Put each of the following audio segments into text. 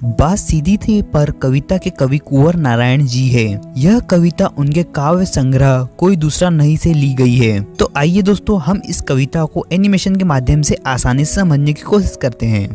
बात सीधी थी, पर कविता के कवि कुंवर नारायण जी है। यह कविता उनके काव्य संग्रह कोई दूसरा नहीं से ली गई है। तो आइए दोस्तों, हम इस कविता को एनिमेशन के माध्यम से आसानी से समझने की कोशिश करते हैं।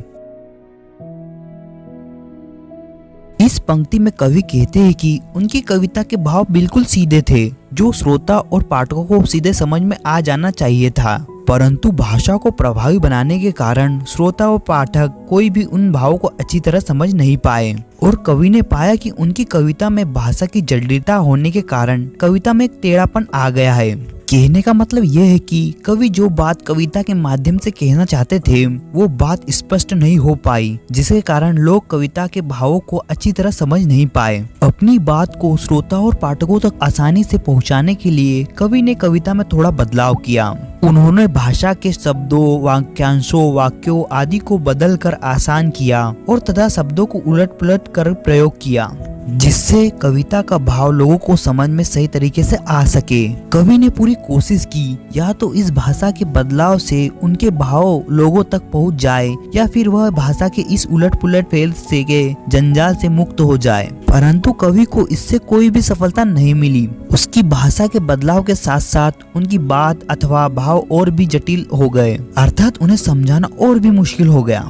इस पंक्ति में कवि कहते हैं कि उनकी कविता के भाव बिल्कुल सीधे थे, जो श्रोता और पाठकों को सीधे समझ में आ जाना चाहिए था, परंतु भाषा को प्रभावी बनाने के कारण श्रोता और पाठक कोई भी उन भावों को अच्छी तरह समझ नहीं पाए। और कवि ने पाया कि उनकी कविता में भाषा की जटिलता होने के कारण कविता में एक टेढ़ापन आ गया है। कहने का मतलब यह है कि कवि जो बात कविता के माध्यम से कहना चाहते थे वो बात स्पष्ट नहीं हो पाई, जिसके कारण लोग कविता के भावों को अच्छी तरह समझ नहीं पाए। अपनी बात को श्रोता और पाठकों तक आसानी से पहुंचाने के लिए कवि ने कविता में थोड़ा बदलाव किया। उन्होंने भाषा के शब्दों, वाक्यांशों, वाक्यों आदि को बदल कर आसान किया और तथा शब्दों को उलट पुलट कर प्रयोग किया, जिससे कविता का भाव लोगों को समझ में सही तरीके से आ सके। कवि ने पूरी कोशिश की या तो इस भाषा के बदलाव से उनके भाव लोगों तक पहुंच जाए या फिर वह भाषा के इस उलट पुलट फेल से के जंजाल से मुक्त हो जाए, परंतु कवि को इससे कोई भी सफलता नहीं मिली। उसकी भाषा के बदलाव के साथ साथ उनकी बात अथवा भाव और भी जटिल हो गए, अर्थात उन्हें समझाना और भी मुश्किल हो गया।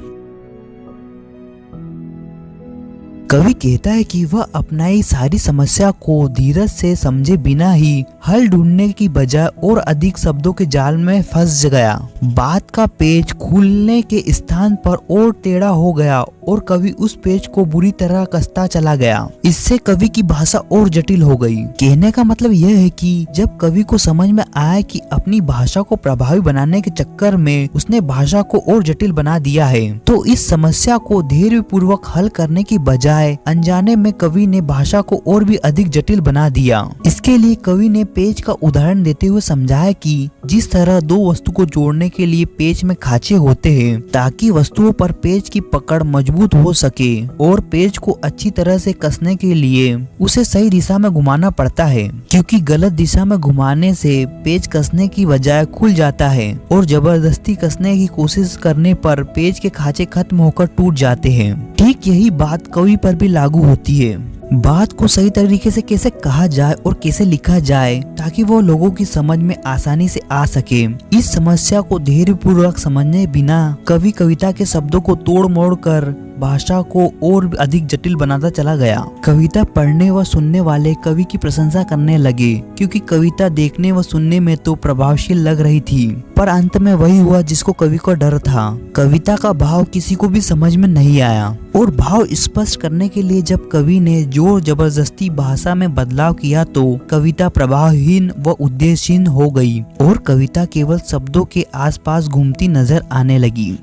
कवि कहता है कि वह अपनाई सारी समस्या को धीरज से समझे बिना ही हल ढूंढने की बजाय और अधिक शब्दों के जाल में फंस गया। बात का पेच खुलने के स्थान पर और टेढ़ा हो गया और कवि उस पेच को बुरी तरह कसता चला गया। इससे कवि की भाषा और जटिल हो गई। कहने का मतलब यह है कि जब कवि को समझ में आया कि अपनी भाषा को प्रभावी बनाने के चक्कर में उसने भाषा को और जटिल बना दिया है, तो इस समस्या को धैर्य पूर्वक हल करने की बजाय अनजाने में कवि ने भाषा को और भी अधिक जटिल बना दिया। इसके लिए कवि ने पेच का उदाहरण देते हुए समझाया कि जिस तरह दो वस्तु को जोड़ने के लिए पेच में खांचे होते हैं ताकि वस्तुओं पर पेच की पकड़ मजबूत हो सके, और पेच को अच्छी तरह से कसने के लिए उसे सही दिशा में घुमाना पड़ता है, क्योंकि गलत दिशा में घुमाने से पेच कसने की बजाय खुल जाता है और जबरदस्ती कसने की कोशिश करने पर पेच के खांचे खत्म होकर टूट जाते हैं। ठीक यही बात कवि पर भी लागू होती है। बात को सही तरीके से कैसे कहा जाए और कैसे लिखा जाए ताकि वो लोगों की समझ में आसानी से आ सके, इस समस्या को धैर्य पूर्वक समझने बिना कवि कविता के शब्दों को तोड़ मोड़ कर भाषा को और अधिक जटिल बनाता चला गया। कविता पढ़ने व सुनने वाले कवि की प्रशंसा करने लगे, क्योंकि कविता देखने व सुनने में तो प्रभावशील लग रही थी, पर अंत में वही हुआ जिसको कवि को डर था। कविता का भाव किसी को भी समझ में नहीं आया, और भाव स्पष्ट करने के लिए जब कवि ने जोर जबरदस्ती भाषा में बदलाव किया तो कविता प्रभावहीन व उद्देश्यहीन हो गई और कविता केवल शब्दों के आसपास घूमती नजर आने लगी।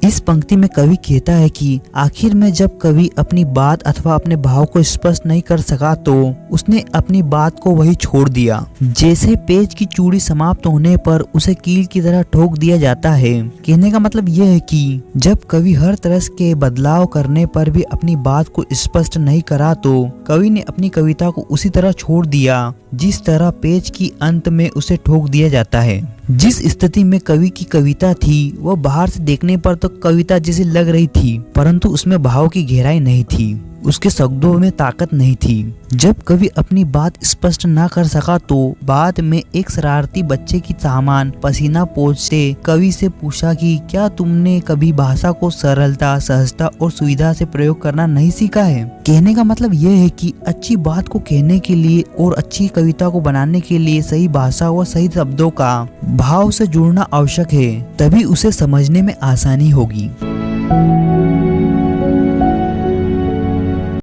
इस पंक्ति में कवि कहता है कि आखिर में जब कवि अपनी बात अथवा अपने भाव को स्पष्ट नहीं कर सका तो उसने अपनी बात को वही छोड़ दिया। जैसे पेच की चूड़ी समाप्त होने पर उसे कील की तरह ठोक दिया जाता है। कहने का मतलब यह है कि जब कवि हर तरह के बदलाव करने पर भी अपनी बात को स्पष्ट नहीं करा तो कवि ने अपनी कविता को उसी तरह छोड़ दिया जिस तरह पेच की अंत में उसे ठोक दिया जाता है। जिस स्थिति में कवि की कविता थी वह बाहर से देखने पर तो कविता जैसी लग रही थी, परंतु उसमें भाव की गहराई नहीं थी, उसके शब्दों में ताकत नहीं थी। जब कवि अपनी बात स्पष्ट ना कर सका तो बाद में एक शरारती बच्चे की सामान पसीना पोंछते कवि से पूछा कि क्या तुमने कभी भाषा को सरलता, सहजता और सुविधा से प्रयोग करना नहीं सीखा है। कहने का मतलब यह है कि अच्छी बात को कहने के लिए और अच्छी कविता को बनाने के लिए सही भाषा व सही शब्दों का भाव से जुड़ना आवश्यक है, तभी उसे समझने में आसानी होगी।